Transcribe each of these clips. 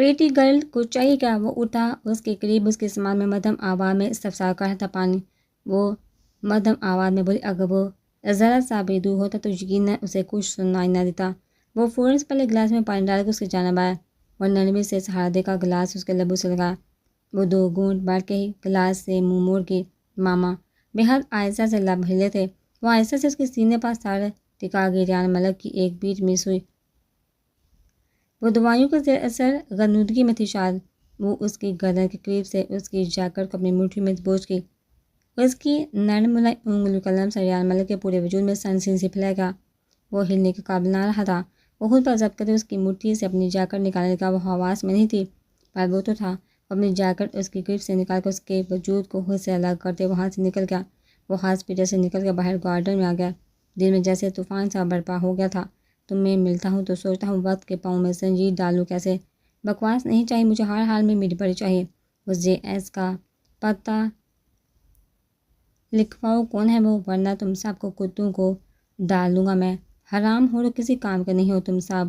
Pretty girl کو چاہیے کیا؟ وہ اٹھا، اس کے قریب اس کے سامان میں مدھم آواز میں استفسار کر رہا تھا پانی۔ وہ مدھم آواز میں بولی، اگر وہ ذرا سا بھی دور ہوتا تو یقیناً اسے کچھ سنائی نہ دیتا۔ وہ فوراً سے پہلے گلاس میں پانی ڈال کے اس کی جانب آیا اور نرمی سے سہارا دے کر گلاس اس کے لبوں سے لگایا۔ وہ 2 گھونٹ بھر کے ہی گلاس سے منہ موڑ کے ماما بےحد آہستہ سے لب ہلے تھے۔ وہ آہستہ سے اس کے سینے پر سر ٹکا کے ریان ملک کی ایک بیٹ مس ہوئی۔ وہ دوائیوں کے زیر اثر غنودگی میں تھی شاید۔ وہ اس کی گردن کے قریب سے اس کی جیکٹ کو اپنی مٹھی میں دبوچ کے اس کی نرم ملایم انگلی قلم سے ریان ملک کے پورے وجود میں سنسنی سے پھیلا گیا۔ وہ ہلنے کے قابل نہ رہا تھا۔ وہ خود پر ضبط کرتے اس کی مٹھی سے اپنی جیکٹ نکالنے کا وہ حواس میں نہیں تھی، پر وہ تو تھا۔ وہ اپنی جیکٹ اس کی گرفت سے نکال کر اس کے وجود کو خود سے الگ کرتے وہاں سے نکل گیا۔ وہ ہاسپٹل سے نکل کر باہر گارڈن میں آ گیا۔ دل میں جیسے طوفان سا برپا ہو گیا تھا۔ تمہیں ملتا ہوں تو سوچتا ہوں وقت کے پاؤں میں زنجیر ڈالوں کیسے۔ بکواس نہیں چاہیے مجھے، ہر حال میں میری بڑی چاہیے۔ اس JS کا پتہ لکھواؤ کون ہے وہ، ورنہ تم سب کو کتوں کو ڈال دوں گا میں۔ حرام ہو تو کسی کام کے نہیں ہو تم سب۔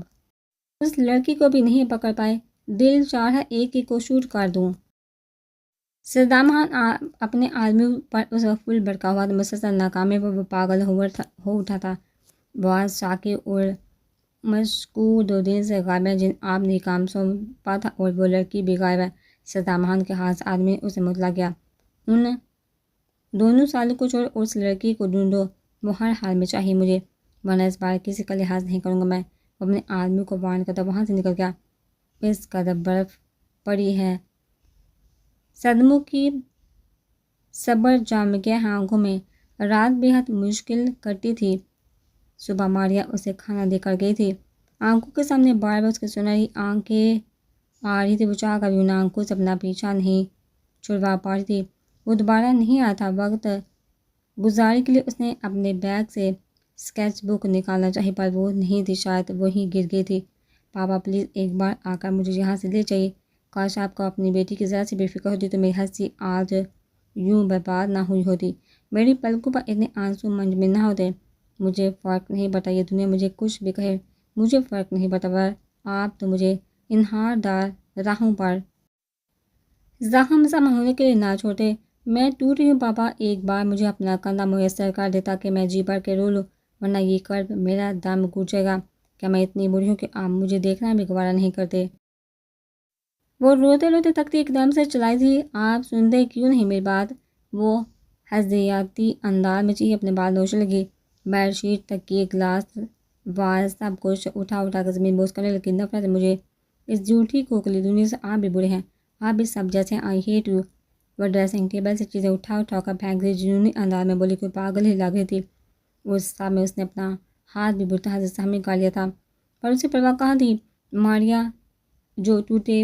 اس لڑکی کو بھی نہیں پکڑ پائے، دل چاہ رہا ایک کو شوٹ کر دوں۔ صدام خان اپنے آدمی پر اس وقت فل بھڑکا ہوا تھا۔ مسلسل ناکامی پر وہ پاگل ہو اٹھا تھا۔ بعض شاکی اور مشکوک 2 دن سے غائب ہے جن آپ نے کام سونپا تھا، اور وہ لڑکی بھی غائب ہے۔ صدام خان کے ہاتھ سے آدمی نے اسے متلا کیا۔ ان دونوں سالوں کو چھوڑ اس لڑکی کو ڈھونڈو، وہ ہر حال میں چاہیے مجھے، ورنہ اس بار کسی کا لحاظ نہیں کروں گا میں۔ وہ اپنے آدمی کو وارن کرتا وہاں سے نکل گیا۔ اس قدر برف پڑی ہے، صدموں کی صبر جم گیا ہے آنکھوں میں۔ رات بے حد مشکل کٹی تھی۔ صبح ماریا اسے کھانا دے کر گئی تھی۔ آنکھوں کے سامنے بار بار اس کی سنہری آنکھیں آ رہی تھی۔ وہ چاہ کر بھی ان آنکھوں سے اپنا پیچھا نہیں چھڑوا پا رہی تھی۔ وہ دوبارہ نہیں آیا تھا۔ وقت گزاری کے لیے اس نے اپنے بیگ سے اسکیچ بک نکالنا چاہی، پر وہ نہیں تھی، شاید وہیں گر گئی تھی۔ پاپا پلیز ایک بار آ کر مجھے یہاں سے لے جائیے۔ کاش آپ کو اپنی بیٹی کی ذرا سی بھی فکر ہوتی تو میری ہنسی آج یوں برباد نہ ہوئی ہوتی، میری پلکوں پر اتنے آنسو منجمد نہ ہوتے۔ مجھے فرق نہیں پڑتا یہ دنیا مجھے کچھ بھی کہے، مجھے فرق نہیں پڑتا، پر آپ تو مجھے انہاردار راہوں پر زخم مسامح ہونے کے لیے نہ چھوڑتے۔ میں ٹوٹ رہی ہوں پاپا، ایک بار مجھے اپنا کندھا میسر کر دے تاکہ میں جی بھر کے رو لوں، ورنہ یہ کرب میرا دم گھٹ جائے گا۔ کیا میں اتنی بری ہوں کہ آپ مجھے دیکھنا بھی گوارا نہیں کرتے؟ وہ روتے روتے تختی ایک دم سے چلائی تھی۔ آپ سنتے کیوں نہیں میری بات؟ وہ حزیاتی انداز میں چیخی اپنے بال نوچنے لگی۔ بیڈ شیٹ، تکیے، گلاس واز سب کچھ اٹھا اٹھا کر زمین بوس کرنے لگی۔ نفرت ہے مجھے اس جھوٹی کھوکھلی دنیا سے، آپ بھی برے ہیں، آپ بھی سب جیسے ہیں، آئی ہیٹ یو۔ وہ ڈریسنگ ٹیبل سے چیزیں اٹھا اٹھا کر پھینک دی، جنونی انداز میں بولی، کوئی پاگل ہی لگ رہی تھی۔ اس سب میں اس نے اپنا ہاتھ بھی بری طرح سے زخمی کر لیا تھا، پر اسے پرواہ کہاں تھی۔ ماریا جو ٹوٹے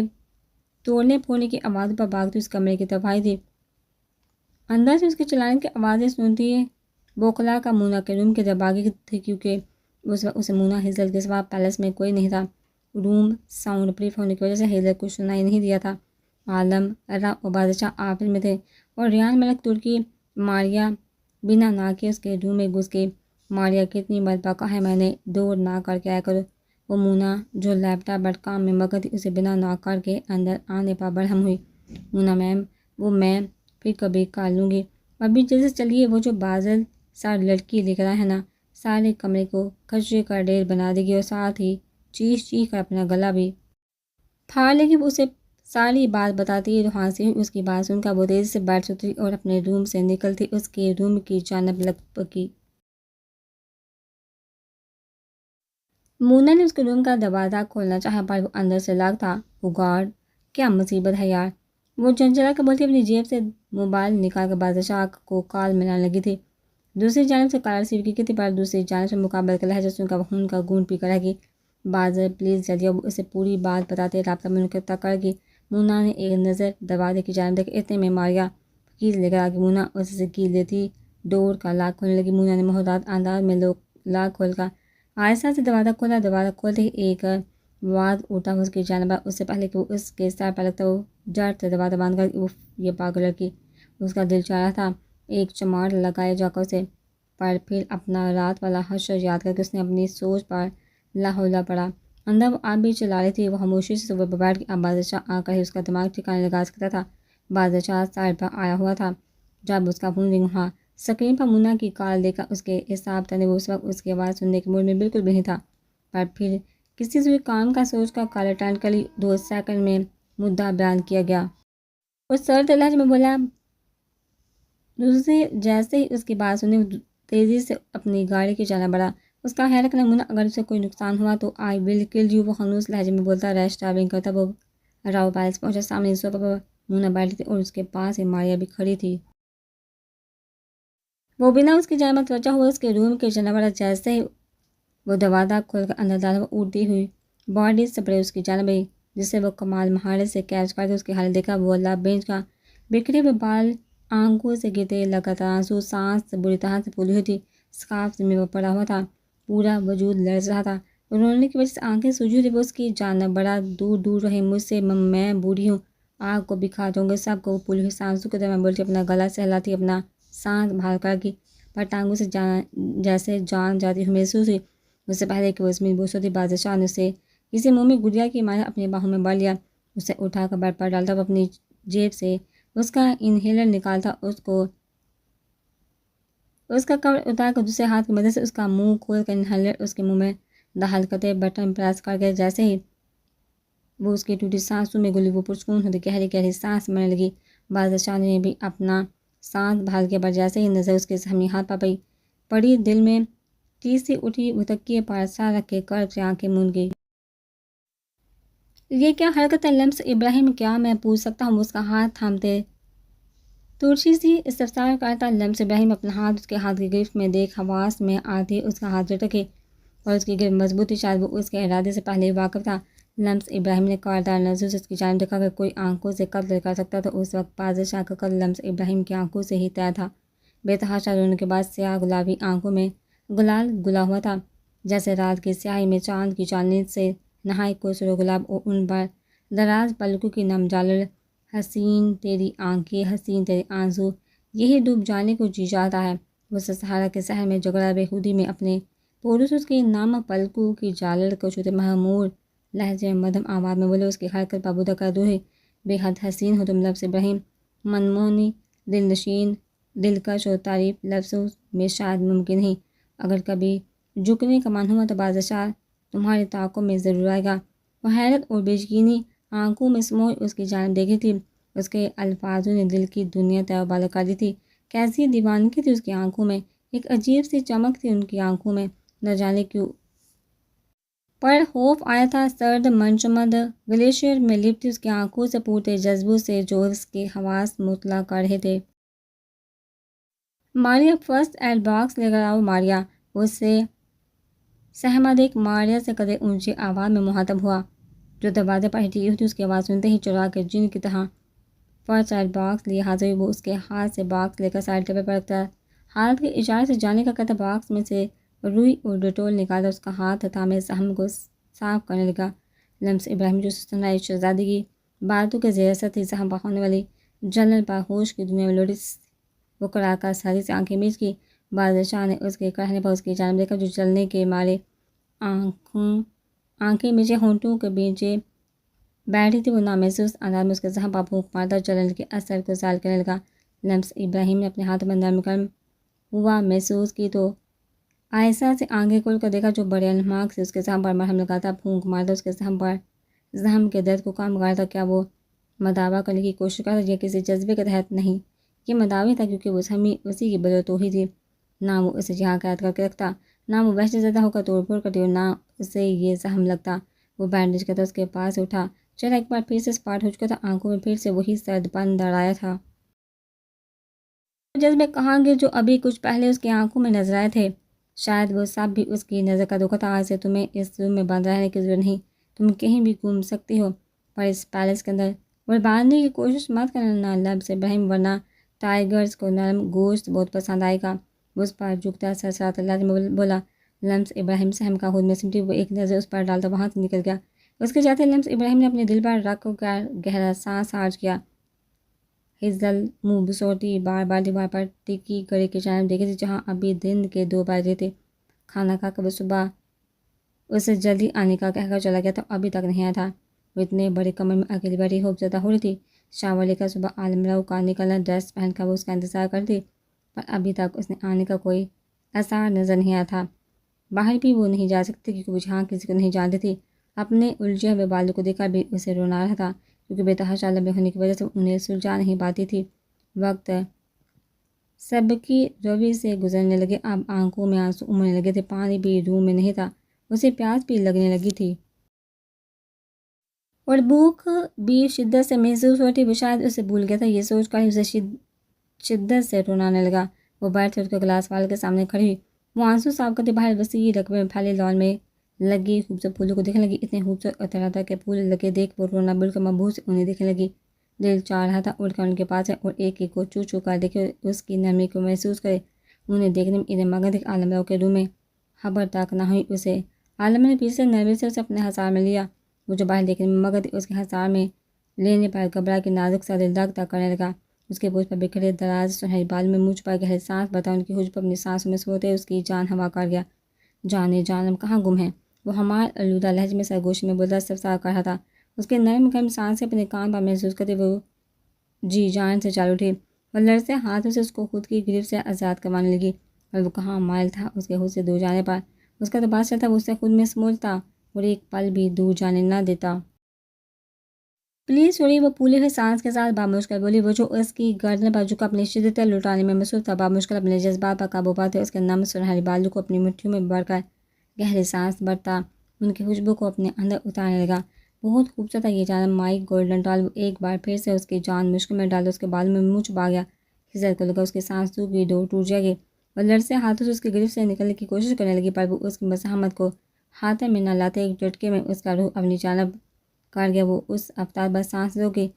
توڑنے پھوڑنے کی آوازوں پر بھاگتی اس کمرے کی طرف آئی تھی، اندر سے اس کے چلانے کی آوازیں سنتی بوکھلا کا مونا کے روم کی طرف بھاگی تھی، کیونکہ اس وقت اسے مونا ہیزل کے سوا پیلس میں کوئی نہیں تھا۔ روم ساؤنڈ پروف ہونے کی وجہ سے ہیزل کچھ سنائی نہیں دیا تھا۔ عالم ارا اور بادشاہ آفس میں تھے اور ریان ملک ترکی۔ ماریا بنا نہ کے اس کے روم میں گھس گئی۔ ماریا کتنی مرتبہ کہا ہے میں نے دور نہ کر کے آیا کرو۔ وہ مونا جو لیپ ٹاپ پر کام میں مگن تھی اسے بنا نہ کر کے اندر آنے پر برہم ہوئی۔ مونا میم، وہ میں پھر کبھی کر لوں گی، ابھی جلدی سے چلیے، وہ جو بازل سر لڑکی لے کر ہے نا، سارے کمرے کو کچرے کا ڈھیر بنا دے گی اور ساتھ ہی چیخ چیخ کر اپنا گلا بھی پھاڑ لے گی۔ وہ اسے ساری بات بتاتی تو ہنسی ہوئی۔ اس کی بات سن کر وہ تیزی سے بیٹھ سے اتری اور اپنے روم سے نکلتی اس کے روم کی جانب لپکی۔ مونا نے اس کے روم کا دروازہ کھولنا چاہا، پر وہ اندر سے لاک تھا۔ وہ گارڈ، کیا مصیبت ہے یار، وہ جھنجھلا کر بولتی، اپنی جیب سے موبائل نکال کر بادشاہ کو کال ملانے لگی تھی۔ دوسری جانب سے کالر ریسیو کی تھی، پر دوسری جانب سے مقابل کا لہجہ سن کر وہ خون کا گھونٹ پی کر رہ گئی۔ بازل پلیز جلدی، وہ اسے پوری بات بتاتے رابطہ منقطع کر گئی۔ مونا نے ایک نظر دروازے کی جانب دیکھی، اتنے میں ماریا کیز لے کر آ گئی۔ مونا اسے سے کیز لیتی ڈور کا لاک کھولنے لگی۔ مونا نے محتاط انداز میں لاک کھول کر آہستہ سے دروازہ کھولا۔ دروازہ کھولتے ہی ایک واز اٹھا اس کی جانب، اس سے پہلے کہ وہ اس کے سر پر لگتا وہ جٹ سے دروازہ بند کر، اف یہ پاگل لڑکی۔ اس کا دل چاہ رہا تھا ایک چماٹ لگائے جا کر اسے، پر پھر اپنا رات والا حشر یاد کر کے اس نے اپنی سوچ پر لاحولہ پڑا۔ اندر وہ آپ بھی چلا رہی تھی۔ وہ خاموشی سے صبح بیٹھ کے اب بادشاہ آ کر ہی اس کا دماغ ٹھکانے لگا سکتا تھا۔ بادشاہ سائڈ پر آیا ہوا تھا جب اس کا فون رنگ ہوا۔ اسکرین پر مونا کی کال دیکھ کر اس کے اعصاب تنے۔ وہ اس وقت اس کی آواز سننے کے موڈ میں بالکل بھی نہیں تھا، پر پھر کسی ضروری کام کا سوچ کر کال اٹینڈ کر لی۔ 2 سیکنڈ میں مدعا بیان کیا گیا۔ وہ سرد لہجے میں بولا۔ دوسرے جیسے ہی اس کی بات سنی، وہ تیزی سے اپنی گاڑی کی جانب بڑھا۔ اس کا خیال رکھنا مونا، اگر اسے کوئی نقصان ہوا تو آئی ول کل یو۔ وہ خنوس لہجے میں بولتا ریش ڈرائیونگ کرتا وہ راؤ پیلس پہنچا۔ سامنے صوفے پر مونا بیٹھی تھی اور اس کے پاس ہی ماریا بھی کھڑی تھی۔ وہ بنا اس کی جانب متوجہ ہوا اس کے روم کی جانب بڑھا۔ جیسے ہی وہ دروازہ کھول کر اندر داخل ہوا، اڑتی ہوئی باڈی سپرے اس کی جانب آئی، جسے وہ کمال مہارت سے کیچ کر کے اس کی حالت دیکھا۔ وہ اللہ بینچ کا بکھرے ہوئے بال آنکھوں سے گرتے لگاتار آنسو، سانس بری طرح سے پھولی ہوئی تھی۔ اسکارف زمین پر پڑا ہوا تھا، پورا وجود لرز رہا تھا۔ رونے کی وجہ سے آنکھیں سوجی ہوئی تھی۔ وہ اس کی جانب بڑھا۔ دور دور رہے مجھ سے، میں بوڑھی ہوں، آگ کو بھی کھا جاؤں گی سب کو۔ وہ پھولی ہوئی سانسوں کے درمیان بولتی، اپنا گلا سہلاتی، اپنا سانس بھال کر کی، پر ٹانگوں سے جیسے جان جاتی ہوئی محسوس ہوئی۔ اس سے پہلے کہ وہ زمین بوس ہوتی، بادشاہ نے اسے کسی مومی گڑیا کی مانند اپنی باہوں میں بڑھ لیا، اسے اٹھا کر بیڈ پر ڈالتا۔ وہ اپنی جیب سے اس کا انہیلر نکالتا، اس کا کور اتار کر دوسرے ہاتھ کی مدد سے اس کا منہ کھول کر انہیلر اس کے منہ میں داخل کرتے بٹن پریس کر کے جیسے ہی وہ اس کی ٹوٹی سانسوں میں گلی، وہ پرسکون ہوتی گہری گہری سانس مرنے لگی۔ بادشاہ نے بھی اپنا سانس بھال کے، پر جیسے ہی نظر اس کے زخمی ہاتھ پر پڑی، دل میں چیز سی اٹھی۔ وہ تکیے پر سر رکھ کے کرب سے آنکھیں موند گئی۔ یہ کیا حرکت ہے لمس ابراہیم؟ کیا میں پوچھ سکتا ہوں؟ اس کا ہاتھ تھامتے ترشی سی استفسار کرتا۔ لمس ابراہیم اپنا ہاتھ اس کے ہاتھ کی گرفت میں دیکھ حواس میں آتی اس کا ہاتھ جھٹکے، اور اس کی گرفت مضبوط تھی۔ شاید وہ اس کے ارادے سے پہلے ہی واقف تھا۔ لمس ابراہیم نے کاردار نظروں سے اس کی جانب دیکھا۔ اگر کوئی آنکھوں سے قتل کر سکتا تو اس وقت بادشاہ کا قتل لمس ابراہیم کی آنکھوں سے ہی طے تھا۔ بے تحاشا رونے کے بعد سیاہ گلابی آنکھوں میں گلال گلا ہوا تھا، جیسے رات کی سیاہی میں چاند کی چاندنی سے نہائے کوئی سرخ گلاب، اور ان پر دراز پلکوں کی نم جالر۔ حسین تیری آنکھیں، حسین تیرے آنسو، یہی ڈوب جانے کو جی جاتا ہے۔ وہ صحرا کے صحن میں جھگڑا بےخودی میں اپنے پورس اس کی نم پلکوں کی جالر کو چھوتے مہمور لہجے میں مدھم آواز میں بولے۔ اس کی حرکت پر بودھا کر دوہے بے حد حسین ہو تم لمس ابراہیم، منمونی، دل نشین، دلکش اور تعریف لفظوں میں شاید ممکن نہیں۔ اگر کبھی جھکنے کا من ہوا تو بادشاہ تمہاری طاقوں میں ضرور آئے گا۔ وہ حیرت اور بے یقینی آنکھوں میں سموئے اس کی جانب دیکھی تھی۔ اس کے الفاظوں نے دل کی دنیا تہہ و بالا کر دی تھی۔ کیسی دیوانگی تھی اس کی آنکھوں میں، ایک عجیب سی چمک تھی ان کی آنکھوں میں، نہ جانے کیوں، پر خوف آیا تھا۔ سرد منجمد گلیشیئر میں لپٹی اس کی آنکھوں سے پھوٹے جذبوں سے جو اس کے حواس مطلع کر رہے تھے۔ ماریا، فرسٹ ایڈ باکس لے کر آؤ ماریا۔ اس سے سہما دیکھ ماریا سے قدرے اونچی آواز میں مخاطب ہوا، جو دروازے پر ہی ٹکی ہوئی تھی۔ اس کی آواز سنتے ہی چڑھا کے جن کی طرح فرسٹ ایڈ باکس لیے حاضر ہوئی۔ وہ اس کے ہاتھ سے باکس لے کر سائڈ ٹیبل پر رکھتا، حالت کے اشارے سے جانے کا کرتا، باکس میں سے روئی اور ڈیٹول نکالتا، اس کا ہاتھ تھامے زخم کو صاف کرنے لگا۔ لمس ابراہیم جو سنائی شہزادی باتوں کے زیر اثر تھی، زخم پر ہونے والی جلن پر ہوش کی دنیا میں لوٹی، وہ کڑا کر ساری سے آنکھیں میچ کی۔ بادشاہ نے اس کے کہنے پر اس کی جانب دیکھا، جو جلنے کے مارے آنکھیں میچے ہونٹوں کے بیچے بیٹھی تھی۔ وہ نامحسوس انداز میں اس کے زخم پر پھونک مارتا، جلن کے اثر کو زائل کرنے لگا۔ لمس ابراہیم نے اپنے ہاتھوں میں نرم گرم ہوا محسوس کی تو آہستہ سے آنکھیں کھول کر دیکھا، جو بڑے انہماک سے اس کے زخم پر مرہم لگاتا، پھونک مارتا، اس کے زخم کے درد کو کم کرتا۔ کیا وہ مداوا کرنے کی کوشش کرتا یا کسی جذبے کے تحت؟ نہیں، یہ مداوع تھا، کیونکہ وہ زخمی اسی کی بدولت ہوئی تھی۔ نہ وہ اسے یہاں قید کر کے رکھتا، نہ وہ وحشت زدہ ہو کر توڑ پھوڑ کرتی، اور نہ اسے یہ زخم لگتا۔ وہ بینڈیج کرتا اس کے پاس سے اٹھا، چہرہ ایک بار پھر سے سپاٹ ہو چکا تھا، آنکھوں میں پھر سے وہی سرد پن در آیا تھا۔ وہ جذبے کہاں گئے جو ابھی کچھ پہلے اس کی آنکھوں میں نظر آئے تھے؟ شاید وہ سب بھی اس کی نظر کا دھوکہ تھا۔ آج سے تمہیں اس روم میں بند رہنے کی ضرورت نہیں، تم کہیں بھی گھوم سکتی ہو، پر اس پیلس کے اندر بربادنے کی کوشش مت کرنا لمس ابراہیم، ورنہ ٹائیگرز کو نرم گوشت بہت پسند آئے گا۔ وہ اس پر جھکتا سرسراتا لہجے میں بولا۔ لمس ابراہیم سہم کا خود میں سمٹی، وہ ایک نظر اس پر ڈالتا وہاں سے نکل گیا۔ اس کے جاتے لمس ابراہیم نے اپنے دل پر رکھ کر گہرا سانس خارج کیا۔ ہزل منہ بسوٹی بار بار دیوار پر ٹکی گھڑی کی جانب دیکھی تھی، جہاں ابھی دن کے 2 بج رہے تھے۔ کھانا کھا کر وہ صبح اسے جلدی آنے کا کہہ کر چلا گیا تھا، ابھی تک نہیں آیا تھا۔ وہ اتنے بڑے کمرے میں اکیلی بیٹھی خوف زدہ ہو رہی تھی۔ شاور لے کر صبح عالم راؤ کا نکلنا، ڈریس پہن کر وہ اس کا انتظار کرتی، پر ابھی تک اس نے آنے کا کوئی آثار نظر نہیں آیا تھا۔ باہر بھی وہ نہیں جا سکتی کیونکہ وہ جہاں کسی کو نہیں جانتی تھی۔ اپنے الجھے ہوئے بالوں کو دیکھ کر بھی اسے رونا رہا تھا، کیونکہ بے تحاشا لمبے ہونے کی وجہ سے انہیں سلجھا نہیں پاتی تھی۔ وقت سب کی روی سے گزرنے لگے، اب آنکھوں میں آنسو امڑنے لگے تھے، پانی بھی روم میں نہیں تھا، اسے پیاس بھی لگنے لگی تھی اور بھوک بھی شدت سے محسوس ہوتی۔ وہ شاید اسے بھول گیا تھا، یہ سوچ کر اسے شدت سے رونا آنے لگا۔ وہ بیٹھ کر گلاس والے کے سامنے کھڑی ہوئی، وہ آنسو صاف کرتے باہر وسیع رقبے میں پھیلے لان میں لگی خوبصورت پھولوں کو دیکھنے لگی۔ اتنے خوبصورت اور طرح طرح کے پھول لگے دیکھ وہ رونا بالکل مبہوت سے انہیں دیکھنے لگی۔ دل چاہ رہا تھا اٹھ کر ان کے پاس ہے اور ایک ایک کو چھو چھو کر دیکھے، اس کی نرمی کو محسوس کرے۔ انہیں دیکھنے میں اتنے مگن تھے کہ عالم راؤ کے روم میں خبر تک نہ ہوئی اسے۔ عالم نے پیچھے سے نرمی سے اسے اپنے ہثار میں لیا۔ وہ جو باہر دیکھنے میں مگن تھی، اس کے ہثار میں لینے پر گھبرا کے نازک سا دل دھک دھک کرنے لگا۔ اس کے پوچھ پر بکھرے دراز سنہری بال میں منہ چھپا گہری سانس بھرتا ان کی ہوش پر اپنی سانسوں میں سوتے اس کی جان ہوا کر گیا۔ جانے جانم کہاں گم ہے، وہ ہمار آلودہ لہجے میں سرگوشی میں بولتا سرسار کر رہا تھا۔ اس کے نرم گرم سانسیں اپنے کان پر محسوس کرتے وہ جی جان سے چل اٹھی۔ وہ لرزے ہاتھوں سے اس کو خود کی گرفت سے آزاد کروانے لگی، اور وہ کہاں مائل تھا اس کے خود سے دور جانے پر۔ اس کا تو بادشاہ تھا، وہ اسے خود میں سمولتا اور ایک پل بھی دور جانے نہ دیتا۔ پلیز چھوڑیے، وہ پھولے ہوئے سانس کے ساتھ بامشکل بولی، وہ جو اس کی گردن پر جھکا اپنی شدت لٹانے میں مصروف تھا، بامشکل اپنے جذبات پر قابو پاتے اس کے نم سنہری بالوں کو اپنی مٹھیوں میں بھر کر گہری سانس بھرتا ان کی خوشبو کو اپنے اندر اتارنے لگا۔ بہت خوبصورت ہے یہ جانم، مائی گولڈن ڈال۔ وہ ایک بار پھر سے اس کی جان مشکل میں ڈال اس کے بالوں میں منہ چھپا گیا۔ خزر کو لگا اس کی سانس سوکھ گئی، ڈور ٹوٹ جائے گی۔ وہ لرزے ہاتھوں سے اس کی گرفت سے نکلنے کی کوشش کرنے لگی، پر وہ اس کی مزاحمت کو خاطر میں نہ لاتے ایک جھٹکے میں اس کا روح اپنی جانب کر گیا۔ وہ اس افطار بس سانس رو گئی۔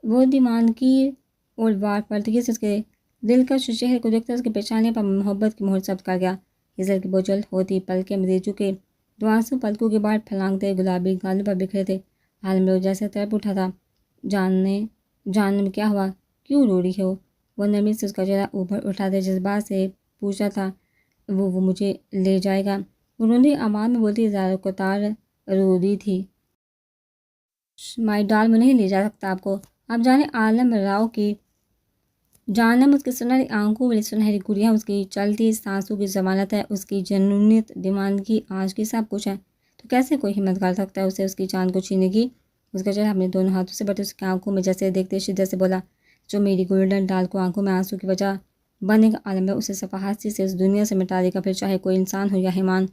وہ دیوانگی اور وار پردگی سے اس کے دلکش چہرے کو دیکھتا اس کے پیشانی پر محبت کی مہر ثبت کر گیا۔ خزر کی بوجھل ہوتی پلکیں مزید چکے دو آنسو پلکوں کے باہر پھلانگتے گلابی گالوں پر بکھرے تھے۔ عالم راؤ جیسے تڑپ اٹھا تھا۔ جاننے میں کیا ہوا، کیوں رو رہی ہو؟ وہ نرمی سے اس کا چہرہ اوپر اٹھاتے جذبات سے پوچھا تھا۔ وہ مجھے لے جائے گا، وہ روندی آواز میں بولتی زار قطار رو دی تھی۔ مائی ڈال، وہ نہیں لے جا سکتا آپ کو، آپ جانے۔ عالم راؤ کی جانم اس کی سنہری آنکھوں والی سنہری گڑیا، اس کی چلتی سانسوں کی ضمانت ہے، اس کی جنونیت، دیوانگی، آج کی سب کچھ ہے، تو کیسے کوئی ہمت کر سکتا ہے اسے اس کی جان کو چھیننے کی؟ اس کا چہرہ اپنے دونوں ہاتھوں سے بڑھتے اس کی آنکھوں میں جیسے دیکھتے شدت سے بولا، جو میری گولڈن ڈال کو آنکھوں میں آنسو کی وجہ بنے گا، عالم راؤ اسے صفحاتی سے اس دنیا سے مٹا دے گا، پھر چاہے کوئی انسان ہو یا حیوان۔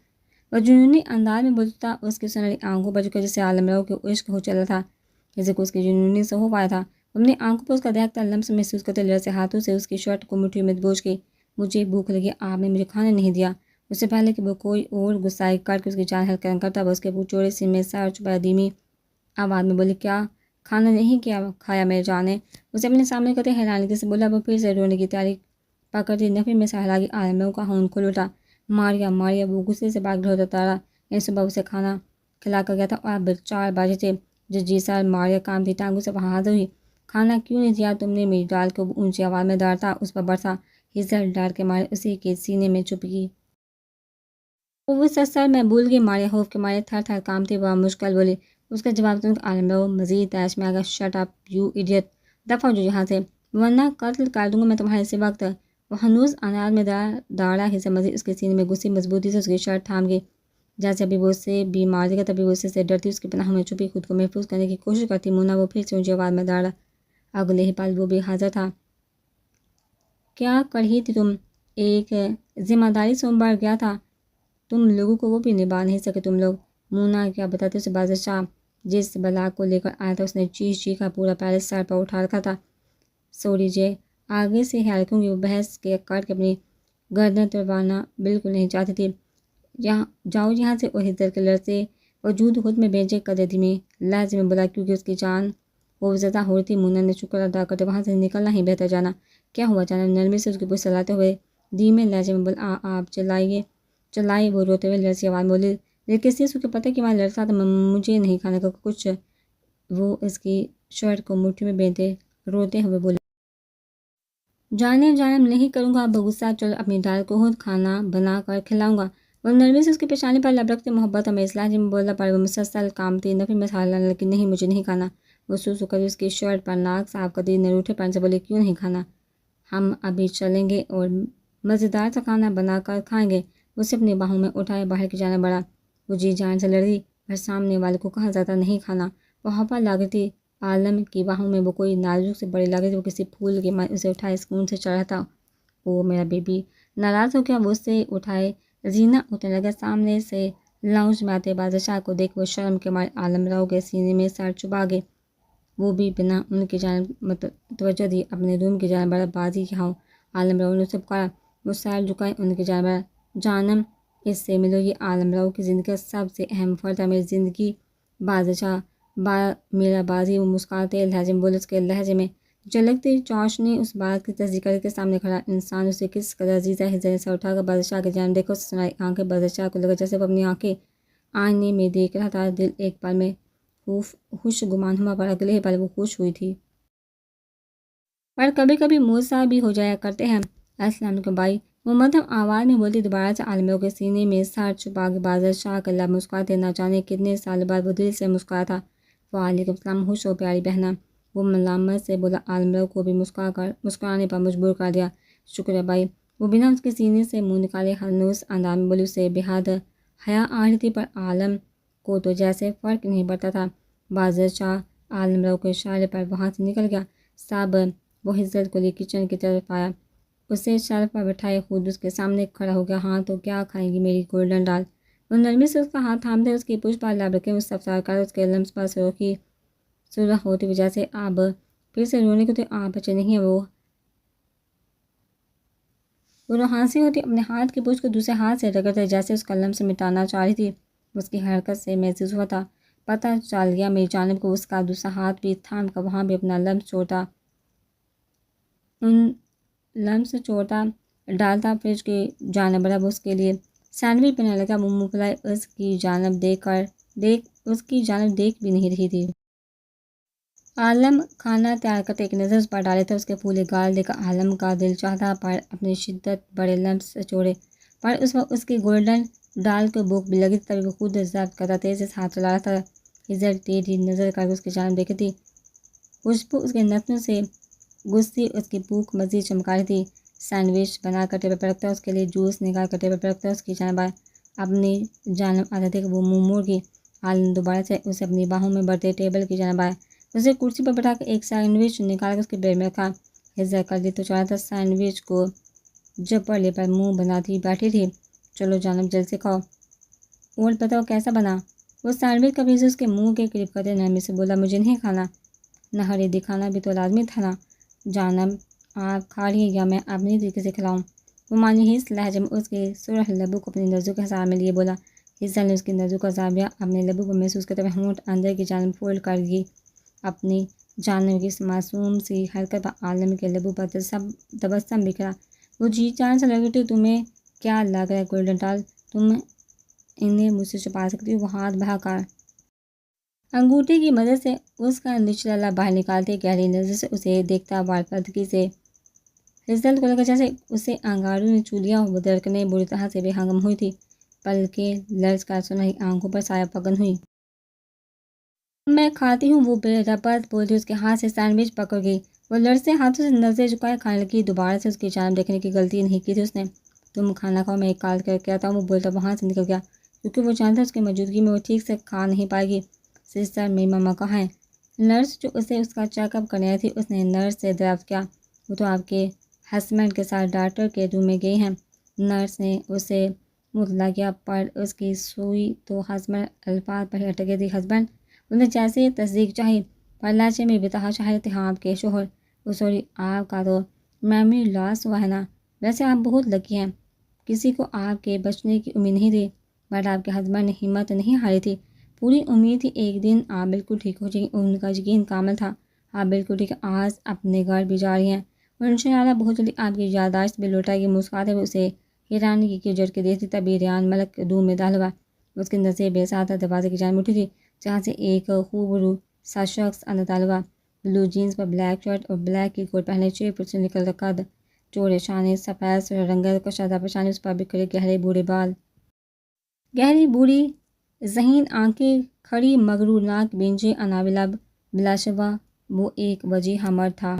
وہ جنونی انداز میں بولتا اس کی سنہری آنکھوں پر جھکا جسے عالم راؤ کے عشق ہو چلا تھا، جیسے کہ اس کی جنونی سے ہو پایا تھا۔ اپنی آنکھوں پر اس کا دہکتا لمس محسوس کرتے لرزے ہاتھوں سے اس کی شرٹ کو مٹھی میں دبوچ کے، مجھے بھوک لگی، آپ نے مجھے کھانے نہیں دیا۔ اس سے پہلے کہ وہ کوئی اور غصائی کر کے اس کی جان ہلکا نہ کرتا، وہ اس کے چوڑے سینے میں سر چھپایا دھیمی آواز میں بولی، کیا کھانا نہیں کھایا میرے جان نے؟ اسے اپنے سامنے کرتے حیرانگی سے بولا۔ وہ پھر سے رونے کی تیاری پکڑتی نفی میں سہلا گی۔ عالم راؤ کا ہونٹ کھل اٹھا، ماریا ماریا، وہ غصے سے باغ ہوتا رہا۔ یہ صبح اسے کھانا کھلا کر گیا تھا اور اب 4 بجے تھے۔ جی سر، ماریا کام تھی ٹانگوں سے وہاں حاضر ہوئی۔ کھانا کیوں نہیں دیا تم نے میری ڈال کو؟ اونچی آواز میں ڈرتا اس پر برسا۔ خزر ڈر کے مارے اسی کے سینے میں چھپ گئی۔ وہ سر میں بھول گئی، ماریا خوف کے مارے تھر تھر کامتی وہ مشکل بولی۔ اس کا جواب سن کر عالم راؤ مزید تیش میں آ گیا، شٹ اپ یو ایڈیٹ، دفعہ ہو جو یہاں سے، ورنہ قتل کر دوں گا میں تمہارے اسی وقت۔ وہ ہنوز اناج میں داڑھا حصہ مزید اس کے سینے میں گھسی، مضبوطی سے اس کی شرٹ تھام گئی، جیسے ابھی وہ اسے بھی مار دے گا۔ تبھی وہ اسے سے ڈرتی اس کی پناہوں میں چھپی خود کو محفوظ کرنے کی کوشش کرتی مونا وہ پھر سے اونچی آواز میں داڑھا۔ اگلے ہی پل وہ بھی حاضر تھا۔ کیا کڑھی تھی تم؟ ایک ذمہ داری سے بڑھ گیا تھا تم لوگوں کو، وہ بھی نبھا نہیں سکے تم لوگ۔ مونا کیا بتاتے اسے بادشاہ جس بلا کو لے کر آیا تھا، اس نے چیخا پورا پیرس سر پر اٹھا رکھا تھا۔ سوری جے، آگے سے خیال رکھوں گی۔ وہ بحث کے کر کے اپنی گردن توڑوانا بالکل نہیں چاہتی تھی۔ جاؤ یہاں سے، اور خزر کے لرزے وجود خود میں بھیجے قدر دھیمی لہجے میں بولا، کیونکہ اس کی جان خوفزدہ ہو رہی تھی۔ مونا نے شکر ادا کرتے وہاں سے نکلنا ہی بہتر جانا۔ کیا ہوا جانب؟ نرمی سے اس کی پوچھ سلاتے ہوئے دھیمے لہجے میں بولا، آپ چلائی وہ روتے ہوئے لرزی آواز بولی، لیکن کس چیز کو پتہ کہ میں لڑتا تھا، مجھے نہیں کھانے کا کچھ۔ وہ اس کی شرٹ کو مٹھی میں بیندھے روتے ہوئے بولے، جانب نہیں کروں گا اب غصہ، چلو اپنی ڈال کو خود کھانا بنا کر کھلاؤں گا۔ وہ نرمی سے اس کی پیشانی پر لب رکھتے محبت اور لہجے میں بولا پر وہ مسلسل کامتی نفی میں سہارا لیکن نہیں مجھے نہیں کھانا۔ وہ سو کر اس کی شرٹ پر ناک صاف کر دی، نروٹھے پن سے بولے کیوں نہیں کھانا؟ ہم ابھی چلیں گے اور مزیدار سا کھانا بنا کر کھائیں گے۔ اسے اپنی باہوں میں اٹھائے باہر کی جانب بڑھا۔ وہ جی جان سے لڑی پر سامنے والے کو کہا زیادہ نہیں کھانا۔ وہ ہوا لاگتی عالم کی باہوں میں وہ کوئی نازک سے بڑی لاگتی وہ کسی پھول کے ماں اسے اٹھائے سکون سے چڑھا تھا۔ وہ میرا بیبی ناراض ہو گیا، وہ اسے اٹھائے زینہ اترنے لگا۔ سامنے سے لاؤنج میں آتے بادشاہ کو دیکھ وہ شرم کے مارے عالم راؤ کے سینے میں سر چبا گئے۔ وہ بھی بنا ان کی جانب توجہ دی اپنے روم کی جانب بڑھا۔ بازی کیا ہو؟ عالم راؤ نے اسے پکارا۔ وہ سر جھکائے ان کی جانب بڑھا۔ جانم اس سے ملو، یہ عالم راؤ کی زندگی کا سب سے اہم فرد ہے، میری زندگی بادشاہ میرا بازی۔ وہ مسکراتے لہجے میں بولے، اس کے لہجے میں جھلکتی چاشنی اس بات کی تصدیق کر کے سامنے کھڑا انسان اسے کس قدر عزیز ہے۔ ہزار سے اٹھا کر بادشاہ کی جانب دیکھا، اسے سنائی آنکھیں بادشاہ کو لگا جیسے وہ اپنی آنکھیں آئینے میں دیکھ رہا تھا۔ دل ایک پل میں خوش گمان ہوا پر اگلے پل وہ خوش ہوئی تھی۔ پر کبھی کبھی موسیٰ بھی ہو جایا کرتے ہیں۔ السلام علیکم بھائی، وہ مدھم آواز میں بولتی۔ دوبارہ سے عالم راؤ کے سینے میں سر چھپا کے بادشاہ کا لب مسکراتے نہ جانے کتنے سال بعد وہ دل سے مسکرا تھا۔ وعلیکم السلام، خوش ہو پیاری بہنا، وہ ملامت سے بولا۔ عالم راؤ کو بھی مسکرانے پر مجبور کر دیا۔ شکریہ بھائی، وہ بنا اس کے سینے سے منہ نکالے ہنوس انداز میں بولی۔ اسے بے حد حیا آ رہی تھی پر عالم کو تو جیسے فرق نہیں پڑتا تھا۔ بادشاہ عالم راؤ کے اشارے پر وہاں سے نکل گیا۔ سب وہ عزت کو لے کچن کی طرف آیا، اسے شرف پر بٹھائے خود اس کے سامنے کھڑا ہو گیا۔ ہاں تو کیا کھائیں گی میری گولڈن ڈال؟ وہ نرمی سے اس کا ہاتھ تھامتے اس کی پشت پر لب رکھے اس افسار کر اس کے لمس پر سرخ ہوتی وجہ سے اب پھر سے رونے کو تو آپ بچے نہیں ہیں۔ وہ روحانسی ہوتی اپنے ہاتھ کی پشت کو دوسرے ہاتھ سے رگڑتے جیسے اس کا لمس مٹانا چاہ رہی تھی۔ اس کی حرکت سے محسوس ہوا تھا، پتہ چل گیا میری جانب کو اس کا دوسرا ہاتھ بھی تھام کر وہاں بھی اپنا لمس چھوڑتا ڈالتا فریج کی جانب بڑھا۔ وہ اس کے لیے سینڈوچ بنانے لگا۔ وہ منہ پھلائے اس کی جانب دیکھ بھی نہیں رہی تھی۔ عالم کھانا تیار کرتے ایک نظر اس پر ڈالے تھے، اس کے پھولے گال دیکھ عالم کا دل چاہتا پر اپنی شدت بڑے لمس سے چھوڑے۔ پر اس وقت اس کی گولڈن ڈال کو بھوک بھی لگی تھی، تبھی وہ خود ضبط کرتا تیزی سے ہاتھ چلا رہا تھا۔ ہزار ٹیڑھی نظر کر اس کی جانب دیکھی تھی، خوشبو اس کے نتنوں سے گزتی اس کی بھوک مزید چمکا رہی تھی۔ سینڈوچ بنا کر ٹیبل پر رکھتا، اس کے لیے جوس نکال کر ٹیبل پر رکھتا، اس کی جانب اپنی جانب آتا دیکھ وہ منہ موڑ گئی۔ عالم دوبارہ سے اسے اپنی باہوں میں بڑھتے ٹیبل کی جانب آیا، اسے کرسی پر بٹھا کر ایک سینڈوچ نکال کر اس کے پلیٹ میں رکھا۔ ہزار کر دی تو چاہا تھا سینڈوچ کو جپڑ لے پر منہ بناتی بیٹھی تھی۔ چلو جانب جلد سے کھاؤ اور بتاؤ کیسا بنا؟ وہ سینڈوچ کا پیس اس کے منہ کے قریب کرتے نرمی سے بولا، مجھے نہیں کھانا۔ نہاری دکھانا بھی تو لازمی تھا نا جانب، آپ کھا رہی ہیں یا میں اپنی طریقے سے کھلاؤں؟ وہ مانوس لہجے میں اس کے سرخ لبوں کو اپنی نازک حساب میں لیے بولا۔ ہزار نے اس کی نازک حسابیہ اپنے لبوں پر محسوس کرتے ہوئے ہونٹ اندر کی جانب فولڈ کر دی۔ اپنی جانب کی اس معصوم سی حرکت پر عالم کے لبوں پر تبسم بکھرا۔ وہ جی جان سے لگی، تمہیں کیا لگ رہا ہے گولڈن ڈال، تم انہیں مجھ سے چھپا سکتی ہو؟ وہ ہاتھ بہا کر انگوٹھی کی مدد سے اس کا نچلا لب باہر نکالتے گہری نظر سے اسے دیکھتا وارفدگی سے ہزار کو لگا جیسے اسے انگاروں نے چھو لیا ہو۔ وہ دھڑکنیں بری طرح سے بے ہنگم ہوئی تھی، پلکیں لرز کر سنہری آنکھوں پر سایہ فگن ہوئی۔ میں کھاتی ہوں، وہ بے ربط بولتی اس کے ہاتھ سے سینڈوچ پکڑ گئی۔ وہ لرزتے ہاتھوں سے نظریں جھکائے کھانے لگی۔ دوبارہ سے اس کی جانب دیکھنے کی غلطی نہیں کی تھی اس نے۔ تم کھانا کھاؤ، میں ایک کال کر کے آتا ہوں۔ وہ بولتا وہاں سے نکل گیا کیونکہ وہ جانتا اس کی موجودگی میں وہ ٹھیک سے کھا نہیں پائے گی۔ سسٹر، میری ماما کہاں ہیں؟ نرس جو اسے اس کا چیک اپ کرنے آئی تھی، اس نے نرس سے دریافت کیا۔ وہ تو آپ کے ہسبینڈ کے ساتھ ڈاکٹر کے روم میں گئی ہیں۔ نرس نے اسے مطلع کیا پر اس کی سوئی تو ہسبینڈ الفاظ پر ہی اٹک گئی تھی۔ ہسبینڈ؟ اس نے جیسے تصدیق چاہی پر لہجے میں بتاحا شاہد تھے۔ ہاں، آپ کے شوہر۔ سوری، آپ کا تو میموری لاس ہوا ہے نا؟ ویسے آپ بہت لکی ہیں، کسی کو آپ کے بچنے کی امید نہیں تھی، بٹ آپ کے ہسبینڈ نے ہمت نہیں ہاری تھی۔ پوری امید تھی ایک دن آپ بالکل ٹھیک ہو جائیں گی، ان کا یقین کامل تھا۔ آپ بالکل ٹھیک ہیں، آج اپنے گھر بھی جا رہی ہیں اور انشاءاللہ بہت جلدی آپ کی یادداشت بھی لوٹائے گی۔ مسکراتے ہوئے اسے حیرانی کی جھڑکیں دیتی تبھی ریان ملک روم میں داخل ہوا۔ اس کی نظریں بے ساتھ دروازے کی جانب اٹھی تھی جہاں سے ایک خوبرو سا شخص اندر داخل ہوا، بلو جینس پر بلیک شرٹ اور بلیک کی کوٹ پہنے، 6 فٹ سے نکل کر قد، چوڑے شانے، سفید رنگت کشادہ پیشانی، اس پر بکھرے گہرے بھورے بال۔ گہری بوڑھی ذہین آنکھیں کھڑی مغرور ناک بینچے اناولب بلا شبہ وہ ایک وجہ ہمر تھا۔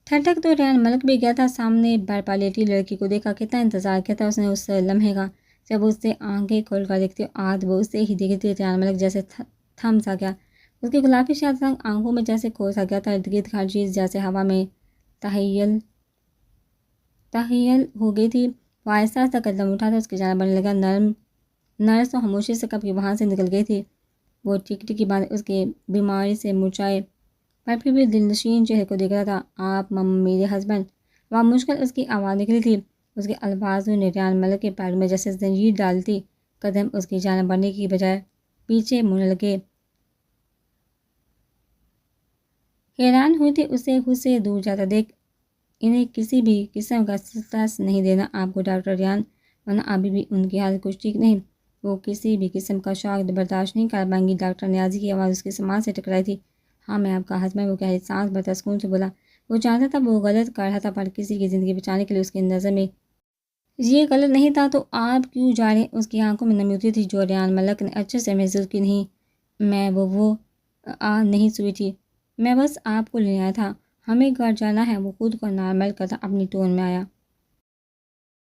ٹھٹک تو ریان ملک بھی گیا تھا۔ سامنے برپا لیٹی لڑکی کو دیکھا، کتنا انتظار کیا تھا اس نے اس لمحے کا جب اس سے آنکھیں کھول کر دیکھتی آج وہ اسے ہی دیکھتی۔ ریان ملک جیسے تھم سا گیا، اس کی گلابی شاد رنگ آنکھوں میں جیسے کھو سا گیا تھا، ارد گرد ہر چیز جیسے ہوا میں تحیل ہو گئی تھی۔ وہ آہستہ آہستہ قدم اٹھا تھا، اس کی جانب بڑھنے لگا، نرس تو خاموشی سے کب کی وہاں سے نکل گئی تھی۔ وہ ٹکی باندھے اس کے بیماری سے مرچھائے پر پھر بھی دلنشین چہرے کو دیکھ رہا تھا۔ آپ میرے ہسبینڈ، وہاں مشکل اس کی آواز نکلی تھی۔ اس کے الفاظوں نے ریان ملک کے پیروں میں جیسے زنجیر ڈالتی، قدم اس کی جانب بڑھنے کی بجائے پیچھے مڑنے لگے۔ حیران ہوئی تھی اسے خود سے دور جاتا دیکھ۔ انہیں کسی بھی قسم کا اسٹریس نہیں دینا آپ کو ڈاکٹر ریان، ورنہ ابھی بھی ان کی حالت کچھ ٹھیک نہیں۔ وہ کسی بھی قسم کا شاک برداشت نہیں کر پائیں گی۔ ڈاکٹر نیازی کی آواز اس کے سماعت سے ٹکرائی تھی۔ ہاں میں آپ کا ہسبینڈ، وہ گہری سانس بھرتا سکون سے بولا۔ وہ جانتا تھا وہ غلط کر رہا تھا، پر کسی کی زندگی بچانے کے لیے اس کی نظر میں یہ غلط نہیں تھا۔ تو آپ کیوں جا رہے ہیں؟ اس کی آنکھوں میں نمی اتری تھی جو ریان ملک نے اچھے سے محسوس کی۔ نہیں میں وہ نہیں سویٹی، میں بس آپ کو لینے آیا تھا، ہمیں گھر جانا ہے۔ وہ خود کو نارمل کرتا اپنی ٹون میں آیا۔